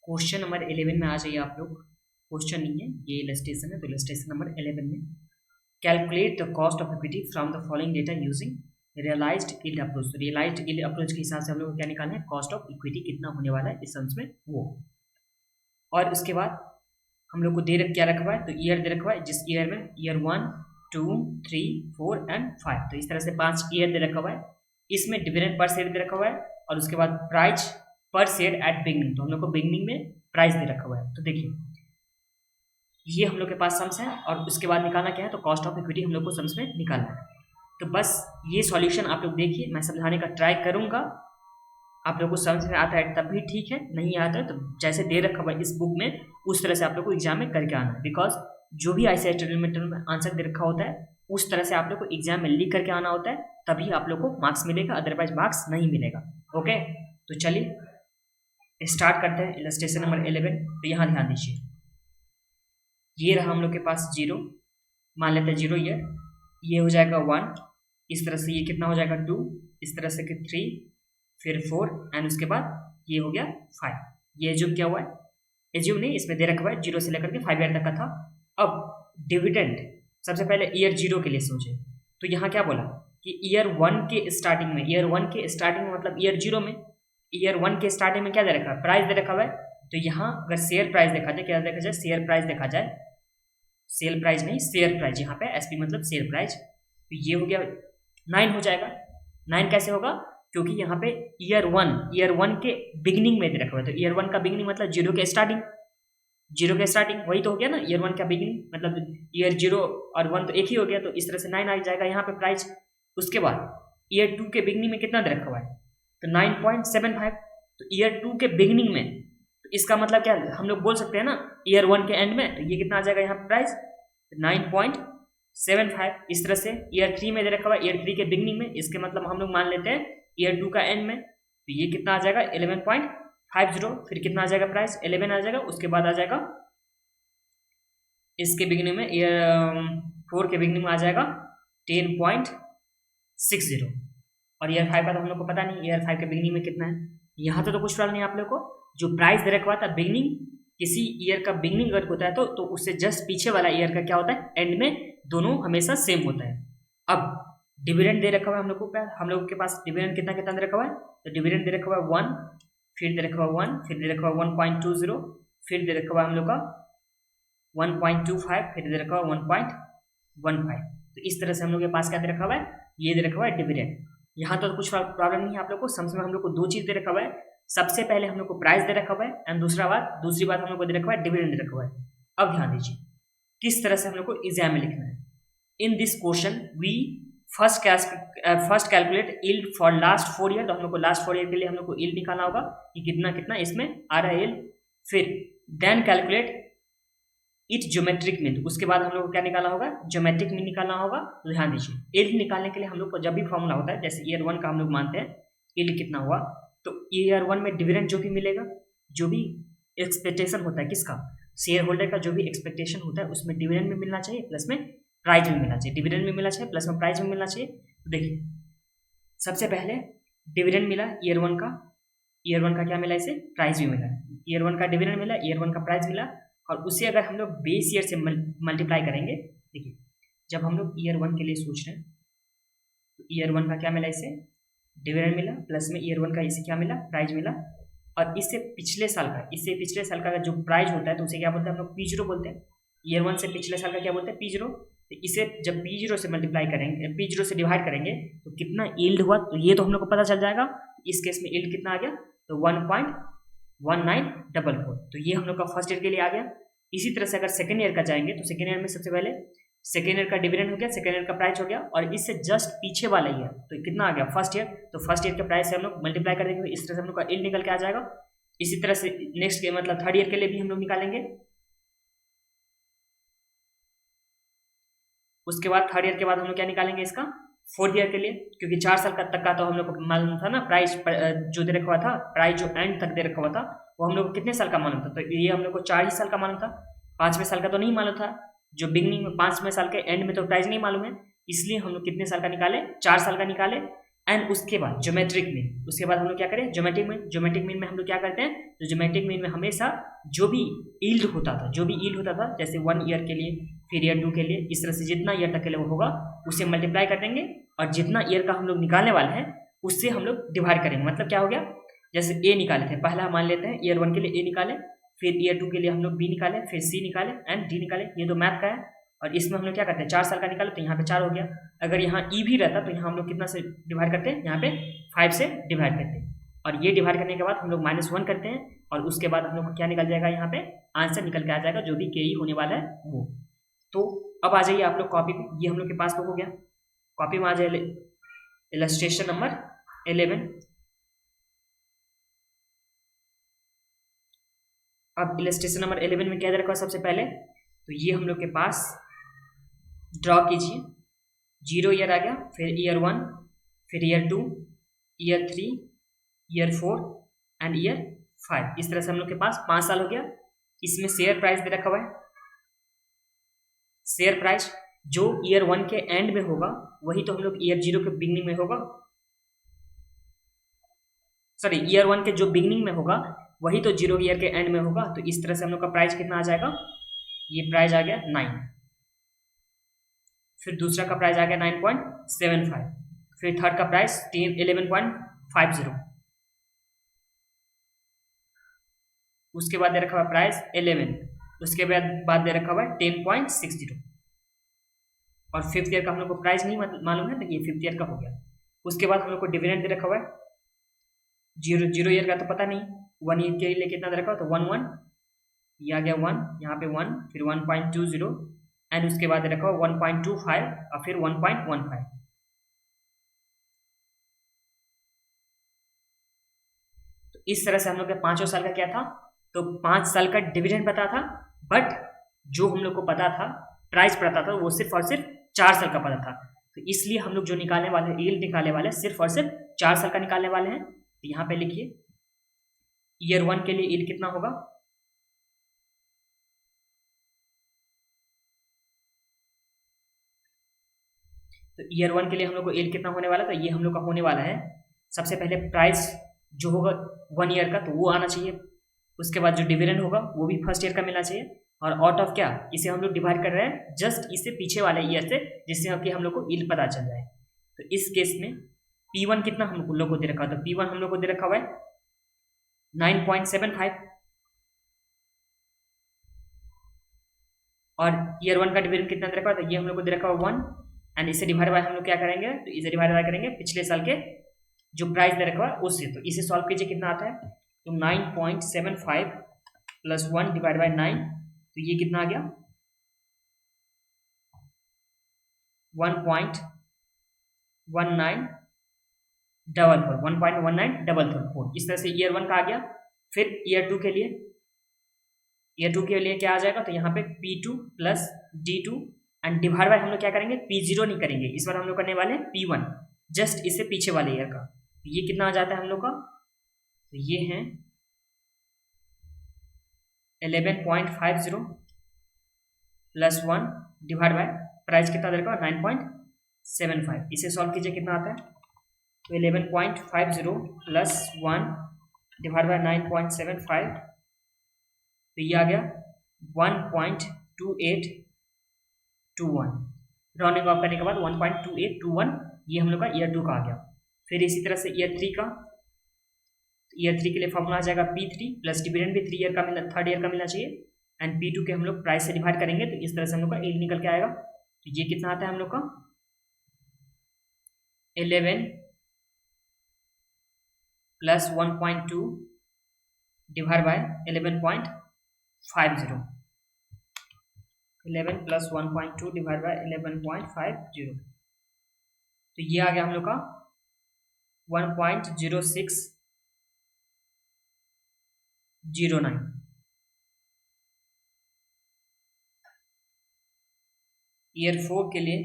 Question number 11 में आ जाइए आप लोग। क्वेश्चन नहीं है, ये इलस्ट्रेशन है, तो इलस्ट्रेशन नंबर 11 में calculate the cost of equity from the following data using realised yield approach. Realised yield approach के हिसाब से हम लोग को क्या निकालना है, कॉस्ट ऑफ इक्विटी कितना होने वाला है इस सम्स में वो। और उसके बाद हम लोग को क्या रखा हुआ है, तो ईयर दे रखा हुआ है, जिस ईयर में ईयर 1 2 3 4 एंड 5, तो इस तरह से 5 ईयर दे रखा हुआ है। इसमें डिविडेंड पर शेयर दे रखा हुआ है और उसके बाद प्राइस पर शेयर एट बिगनिंग, तो हम लोग को बिगनिंग में प्राइस दे रखा हुआ है। तो देखिए ये हम लोग के पास सम्स है और उसके बाद निकालना क्या है, तो कॉस्ट ऑफ इक्विटी हम लोग को सम्स में निकालना है। तो बस ये सॉल्यूशन आप लोग देखिए, मैं समझाने का ट्राई करूंगा। आप लोग को समझ में आता है तब भी ठीक है, नहीं आता है तो जैसे दे रखा हुआ है इस बुक में उस तरह से आप लोग को एग्जाम में करके आना है। बिकॉज जो भी ICAI ट्रिग्नोमेट्री में आंसर दे रखा होता है उस तरह से आप लोग को एग्जाम में लिख करके आना होता है, तभी आप लोग को मार्क्स मिलेगा, अदरवाइज मार्क्स नहीं मिलेगा। ओके, तो चलिए स्टार्ट करते हैं इलस्ट्रेशन नंबर 11। तो यहाँ ध्यान दीजिए, ये रहा हम लोग के पास 0, मान लेते हैं 0 ईयर, ये हो जाएगा 1, इस तरह से ये कितना हो जाएगा 2, इस तरह से 3, फिर 4 एंड उसके बाद ये हो गया 5। ये एज्यूम क्या हुआ है, एज्यूम नहीं, इसमें दे रखा हुआ है 0 से लेकर के 5 ईयर तक का था। अब डिविडेंड सबसे पहले ईयर 0 के लिए सोचे, तो यहाँ क्या बोला कि ईयर 1 के स्टार्टिंग में, ईयर 1 के स्टार्टिंग में मतलब ईयर 0 में, ईयर 1 के स्टार्टिंग में क्या दे रखा है, प्राइस दे रखा हुआ है। तो यहाँ अगर शेयर प्राइस देखा जाए, क्या देखा जाए, शेयर प्राइस देखा जाए, सेल प्राइस नहीं शेयर प्राइस, यहाँ पे एसपी मतलब शेयर प्राइस, तो ये हो गया 9 हो जाएगा। 9 कैसे होगा, क्योंकि यहाँ पे ईयर 1 के बिगिनिंग में दे रखा हुआ है, तो ईयर 1 का बिगिनिंग मतलब 0 के स्टार्टिंग, 0 के स्टार्टिंग वही तो हो गया ना, ईयर 1 का बिगिनिंग मतलब ईयर 0 और 1 तो एक ही हो गया, तो इस तरह से 9 आ जाएगा यहाँ पे प्राइस। उसके बाद ईयर 2 के बिगिनिंग में कितना दे रखा हुआ है, तो 9.75, तो ईयर 2 के बिगिनिंग में, तो इसका मतलब क्या हम लोग बोल सकते हैं ना, ईयर 1 के एंड में, तो ये कितना आ जाएगा यहाँ पे प्राइस 9.75। इस तरह से ईयर 3 में दे रखा हुआ है, ईयर 3 के बिगिनिंग में, इसके मतलब हम लोग मान लेते हैं ईयर 2 का एंड में, तो ये कितना आ जाएगा 11.50, फिर कितना आ जाएगा प्राइस 11 आ जाएगा। उसके बाद आ जाएगा इसके बिगिनिंग में ईयर 4 के बिगिनिंग में आ जाएगा 10.60, और ईयर 5 का तो हम लोग को पता नहीं ईयर 5 के बिगिनिंग में कितना है। यहाँ तो कुछ सवाल नहीं आप लोग को, जो प्राइस दे रखा था बिगिनिंग, किसी ईयर का बिगिनिंग अगर होता है तो उससे जस्ट पीछे वाला ईयर का क्या होता है, एंड में दोनों हमेशा सेम होता है। अब डिविडेंड दे रखा हुआ है हम लोग के पास डिविडेंड कितना कितना दे रखा हुआ है, तो डिविडेंड दे रखा हुआ है 1, फिर दे रखा हुआ 1, फिर दे रखा हुआ 1.20, फिर दे रखा हुआ हम लोग का 1.25, फिर दे रखा हुआ 1.15। तो इस तरह से हम लोग के पास क्या दे रखा हुआ है, ये दे रखा हुआ है डिविडेंड। यहाँ तो कुछ प्रॉब्लम नहीं है आप लोग को, सम्स में हम लोग को 2 चीज दे रखा हुआ है। सबसे पहले हम लोग को प्राइस दे रखा हुआ है एंड दूसरी बात हम लोग को दे रखा हुआ है डिविडेंड दे रखा हुआ है। अब ध्यान दीजिए किस तरह से हम लोग को एग्जाम में लिखना है। In this question we first calculate yield for last 4 year, तो हम लोग को लास्ट 4 ईयर के लिए हम लोग को यील्ड निकालना होगा कि कितना कितना इसमें आ रहा है यील्ड। फिर then calculate it geometric mean, उसके बाद हम लोग को क्या निकालना होगा, ज्योमेट्रिक मीन निकालना होगा। तो ध्यान दीजिए यील्ड निकालने के लिए हम लोग को जब भी फॉर्मूला होता है, जैसे ईयर 1 का हम लोग मानते हैं यील्ड कितना हुआ, तो ईयर 1 में डिविडेंड जो भी मिलेगा, जो भी एक्सपेक्टेशन होता है किसका, शेयर होल्डर का जो भी एक्सपेक्टेशन होता है उसमें डिविडेंड में मिलना चाहिए, प्लस में प्राइस में मिलना चाहिए, डिविडेंड में मिलना चाहिए प्लस में प्राइस में मिलना चाहिए। तो देखिए सबसे पहले डिविडेंड मिला ईयर 1 का क्या मिला, इसे प्राइस भी मिला, ईयर 1 का डिविडेंड मिला, ईयर 1 का प्राइस मिला, और उसे अगर हम लोग बेस ईयर से मल्टीप्लाई करेंगे, देखिए जब हम लोग ईयर 1 के लिए सोच रहे हैं तो ईयर 1 का क्या मिला, इसे डिविडेंड मिला, प्लस में ईयर 1 का इसे क्या मिला, प्राइस मिला, और इससे पिछले साल का जो प्राइस होता है तो उसे क्या बोलते हैं हम लोग P0 बोलते हैं। ईयर 1 से पिछले साल का क्या बोलते हैं P0। तो इसे जब P0 से मल्टीप्लाई करेंगे, P0 से डिवाइड करेंगे तो कितना यील्ड हुआ, तो ये तो हम लोग को पता चल जाएगा। इस केस में यील्ड कितना आ गया, तो 1.1944, तो ये हम लोग का फर्स्ट ईयर के लिए आ गया। इसी तरह से अगर सेकेंड ईयर का जाएंगे तो सेकेंड ईयर में सबसे पहले सेकेंड ईयर का डिविडेंड हो गया, सेकेंड ईयर का प्राइस हो गया, और इससे जस्ट पीछे वाला ईयर तो कितना आ गया फर्स्ट ईयर, तो फर्स्ट ईयर के प्राइस से हम लोग मल्टीप्लाई कर देंगे, इस तरह से हम लोग का यील्ड निकल के आ जाएगा। इसी तरह से नेक्स्ट के मतलब थर्ड ईयर के लिए भी हम लोग निकालेंगे। उसके बाद थर्ड ईयर के बाद हम लोग क्या निकालेंगे, इसका फोर्थ ईयर के लिए, क्योंकि 4 साल तक का तो हम लोग को मालूम था ना प्राइस जो दे रखा हुआ था, प्राइस जो एंड तक दे रखा हुआ था वो हम लोग को कितने साल का मालूम था, तो ये हम लोग को 4 ही साल का मालूम था, 5वें साल का तो नहीं मालूम था। जो बिगनिंग में 5वें साल के एंड में तो प्राइस नहीं मालूम है, इसलिए हम लोग कितने साल का निकाले, 4 साल का निकाले। एंड उसके बाद ज्योमेट्रिक मीन, उसके बाद हम लोग क्या करें, ज्योमेट्रिक मीन में हम लोग क्या करते हैं, तो ज्योमेट्रिक मीन में हमेशा जो भी यील्ड होता था जैसे 1 ईयर के लिए, फिर ईयर 2 के लिए, इस तरह से जितना ईयर तक के लिए वो होगा उसे मल्टीप्लाई कर देंगे, और जितना ईयर का हम लोग निकालने वाले हैं उससे हम लोग डिवाइड करेंगे। मतलब क्या हो गया, जैसे ए निकाले थे, पहला मान लेते हैं ईयर 1 के लिए ए निकाले, फिर ईयर 2 के लिए हम लोग बी निकाले, फिर सी निकाले एंड डी निकाले। ये तो मैथ का है, और इसमें हम लोग क्या करते हैं, 4 साल का निकाले तो यहाँ पे 4 हो गया। अगर यहाँ ई भी रहता तो यहाँ हम लोग कितना से डिवाइड करते हैं, यहाँ पे 5 से डिवाइड करते हैं, और ये डिवाइड करने के बाद हम लोग -1 करते हैं, और उसके बाद हम लोग को क्या निकल जाएगा, यहाँ पे आंसर निकल के आ जाएगा जो भी के ई होने वाला है वो। तो अब आ जाइए आप लोग कॉपी पे, ये हम लोग के पास तो हो गया, कॉपी में आ जाए इलस्ट्रेशन नंबर 11। अब इलस्ट्रेशन नंबर 11 में क्या दे रखा है, सबसे पहले तो ये हम लोग के पास ड्रॉ कीजिए, 0 ईयर आ गया, फिर ईयर 1, फिर year 2, year 3, year 4 and year 5। इस तरह से हम लोग के पास 5 साल हो गया। इसमें शेयर प्राइस दे रखा हुआ है, शेयर प्राइस जो ईयर 1 के एंड में होगा वही तो हम लोग ईयर 0 के बिगनिंग में होगा, सॉरी ईयर 1 के जो बिगनिंग में होगा वही तो 0 ईयर के एंड में होगा। तो इस तरह से हम लोग का प्राइस कितना आ जाएगा, ये प्राइस आ गया 9, फिर दूसरा का प्राइस आ गया 9.75, फिर थर्ड का प्राइस 11.50, उसके बाद दे रखा हुआ प्राइस 11, उसके बाद दे रखा हुआ है 10.60, और फिफ्थ ईयर का हम लोग को प्राइस नहीं मालूम है तो ये फिफ्थ ईयर का हो गया। उसके बाद हम लोग को डिविडेंड दे रखा हुआ है, 0 ईयर का तो पता नहीं, 1 ईयर के लिए कितना दे रखा हुआ, तो 1 1, ये आ गया 1, यहाँ पे 1, फिर 1.20 एंड उसके बाद दे रखा हुआ 1.25 और फिर 1.15। तो इस तरह से हम लोग के 5 साल का क्या था, तो 5 साल का डिविडेंड पता था, बट जो हम लोग को पता था प्राइस पता था वो सिर्फ और सिर्फ 4 साल का पता था। तो इसलिए हम लोग जो निकालने वाले हैं, यील्ड निकालने वाले हैं, सिर्फ और सिर्फ 4 साल का निकालने वाले हैं। तो यहाँ पे लिखिए ईयर 1 के लिए यील्ड कितना होगा, तो ईयर 1 के लिए हम लोग को यील्ड कितना होने वाला, तो ये हम लोग का होने वाला है, सबसे पहले प्राइस जो होगा 1 ईयर का तो वो आना चाहिए, उसके बाद जो डिविडेंड होगा वो भी फर्स्ट ईयर का मिलना चाहिए, और आउट ऑफ क्या, इसे हम लोग डिवाइड कर रहे हैं जस्ट इससे पीछे वाले ईयर से, जिससे कि हम लोग को यील्ड पता चल जाए। तो इस केस में P1 कितना हम लोग को दे रखा है, तो P1 हम लोग को दे रखा हुआ है 9.75, और ईयर 1 का डिविडेंड कितना दे रखा है, तो ये हम लोग को दे रखा हुआ 1, एंड इसे डिवाइड बाय हम लोग क्या करेंगे, तो इसे डिवाइड बाय करेंगे पिछले साल के जो प्राइस दे रखा है उससे। तो इसे सॉल्व कीजिए, कितना आता है, तो 9.75 प्लस 1 डिवाइड बाय 9, तो ये कितना आ गया 1.1944, इस तरह से ईयर 1 का आ गया। फिर ईयर 2 के लिए, ईयर 2 के लिए क्या आ जाएगा, तो यहाँ पे P2 plus D2 and divide by हम लोग क्या करेंगे, P0 नहीं करेंगे, इस बार हम लोग करने वाले हैं P1, जस्ट इससे पीछे वाले ईयर का। तो ये कितना आ जाता है हम लोग का, तो ये है 11.50 प्लस 1 डिवाइड बाय प्राइस कितना दे रखा है 9.75, इसे सॉल्व कीजिए, कितना आता है, तो 11.50 प्लस 1 डिवाइड बाय 9.75, तो ये आ गया 1.2821, राउंडिंग ऑफ करने के बाद 1.2821, ये हम लोग का ईयर 2 का आ गया। फिर इसी तरह से ईयर 3 का, ईयर 3 के लिए फॉर्मूला आ जाएगा P3 प्लस डिविडेंड भी 3 ईयर का मिलना, थर्ड ईयर का मिलना चाहिए, एंड P2 के हम लोग प्राइस से डिवाइड करेंगे, तो इस तरह से हम लोग का यील्ड निकल के आएगा। तो ये कितना आता है हम लोग का 11 plus 1.2 divide by 11.50, 11 plus 1.2 divide by 11.50, तो ये आ गया हम लोग का 1.0609। ईयर 4 के लिए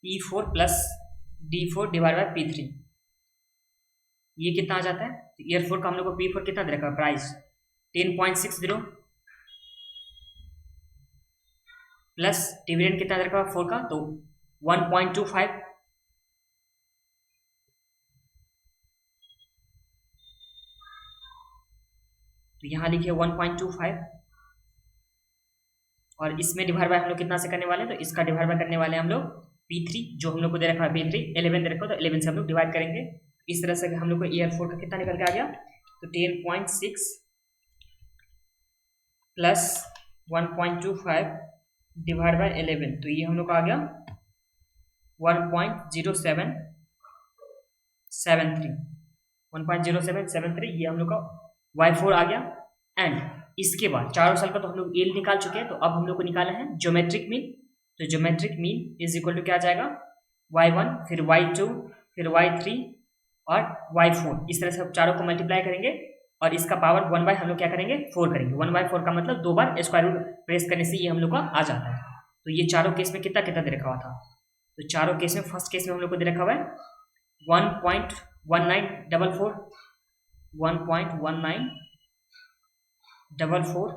P4 plus D4 divide by P3, ये कितना आ जाता है, तो ईयर 4 का हम लोग को P4 कितना दे रखा है प्राइस 10.60 प्लस डिविडेंड कितना दे रखा है 4 का, तो 1.25, तो यहाँ लिखिए 1.25 और इसमें डिवाइड बाय हम लोग कितना से करने वाले हैं, तो इसका डिवाइड बाय करने वाले हैं हम लोग P3 जो हम लोग को दे रखा है P3 11 दे रखा है, तो 11 से हम लोग डिवाइड करेंगे। इस तरह से हम लोग को ईयर 4 का कितना निकल के आ गया, तो 10.6 प्लस 1.25 डिवाइड बाय 11, तो ये हम लोग का आ गया 1.0773 ये हम लोग का y4 आ गया। एंड इसके बाद चारों साल का तो हम लोग एल निकाल चुके हैं, तो अब हम लोग को निकाला है ज्योमेट्रिक मीन। तो geometric mean is equal to क्या आ जाएगा, y1 फिर y2 फिर y3 और y4, इस तरह से हम चारों को मल्टीप्लाई करेंगे और इसका पावर 1 बाय हम लोग क्या करेंगे 4 करेंगे। 1/4 का मतलब 2 बार स्क्वायर रूट प्रेस करने से ये हम लोग का आ जाता है। तो ये चारों केस में कितना कितना दे रखा हुआ था, तो चारों केस में फर्स्ट केस में हम लोग को दे रखा हुआ है 1.1944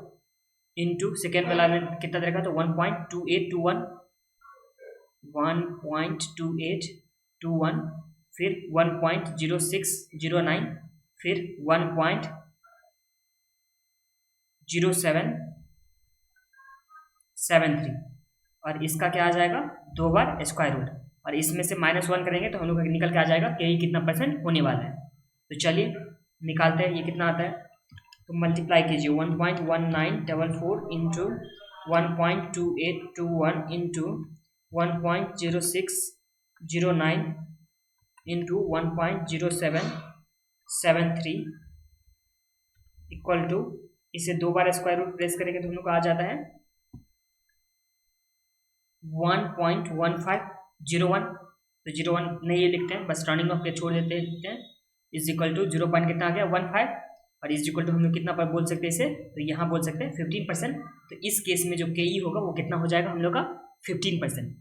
इंटू सेकेंड वाला में कितना दे रखा, तो 1.2821 फिर 1.0609 फिर 1.0773 और इसका क्या आ जाएगा 2 बार स्क्वायर रूट और इसमें से -1 करेंगे तो हम लोग निकल के आ जाएगा कि ये कितना % होने वाला है। तो चलिए निकालते हैं, ये कितना आता है, तो मल्टीप्लाई कीजिए 1.1944 into 1.2821 into 1.0609 into 1.0773 equal to, इसे 2 बार स्क्वायर रूट प्रेस करेंगे तो हम लोग को आ जाता है 1.1501। तो 01 नहीं ये लिखते हैं, बस राउंडिंग ऑफ के छोड़ देते हैं, इज इक्वल टू 0 पॉइंट कितना आ गया 15 और इज इक्वल टू हम लोग कितना पर बोल सकते हैं इसे, तो यहाँ बोल सकते हैं 15%। तो इस केस में जो KE होगा वो कितना हो जाएगा हम लोग का 15%।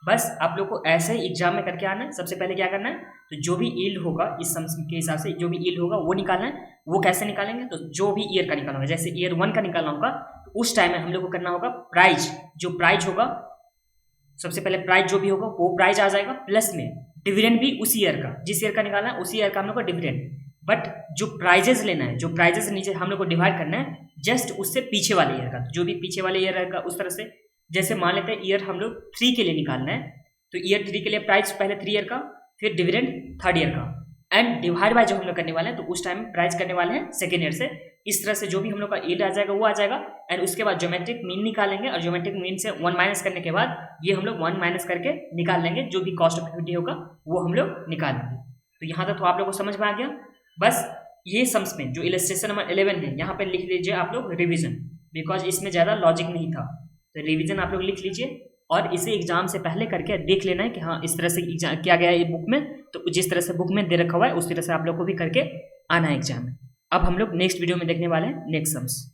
बस आप लोग को ऐसे ही एग्जाम में करके आना है। सबसे पहले क्या करना है, तो जो भी यील्ड होगा इस सम्स के हिसाब से जो भी यील्ड होगा वो निकालना है। वो कैसे निकालेंगे, तो जो भी ईयर का निकालना होगा, जैसे ईयर 1 का निकालना होगा तो उस टाइम में हम लोग को करना होगा प्राइज, जो प्राइज होगा सबसे पहले प्राइज जो भी होगा वो प्राइज आ जाएगा, प्लस में डिविडेंड भी उसी ईयर का, जिस ईयर का निकालना है उसी ईयर का हम लोग को डिविडेंड। बट जो प्राइजेस लेना है, जो प्राइजेस नीचे हम लोग को डिवाइड करना है जस्ट उससे पीछे वाले ईयर का, जो भी पीछे वाले ईयर का उस तरह से। जैसे मान लेते हैं ईयर हम लोग 3 के लिए निकालना है, तो ईयर 3 के लिए प्राइस पहले 3 ईयर का, फिर डिविडेंड 3rd ईयर का, एंड डिवाइड बाय जो हम लोग करने वाले हैं तो उस टाइम में प्राइस करने वाले हैं 2nd ईयर से। इस तरह से जो भी हम लोग का यील्ड आ जाएगा वो आ जाएगा। एंड उसके बाद ज्योमेट्रिक मीन निकालेंगे और ज्योमेट्रिक मीन से 1 माइनस करने के बाद ये हम लोग 1 माइनस करके निकाल लेंगे, जो भी कॉस्ट ऑफ इक्विटी होगा वो हम लोग निकाल लेंगे। तो यहाँ तक तो आप लोग को समझ में आ गया। बस ये सम्स में जो इलस्ट्रेशन नंबर 11 है यहाँ पर लिख लीजिए आप लोग रिविजन, बिकॉज इसमें ज़्यादा लॉजिक नहीं था, तो रिविजन आप लोग लिख लीजिए और इसे एग्जाम से पहले करके देख लेना है कि हाँ इस तरह से किया गया है ये बुक में, तो जिस तरह से बुक में दे रखा हुआ है उस तरह से आप लोग को भी करके आना है एग्जाम में। अब हम लोग नेक्स्ट वीडियो में देखने वाले हैं नेक्स्ट सम्स।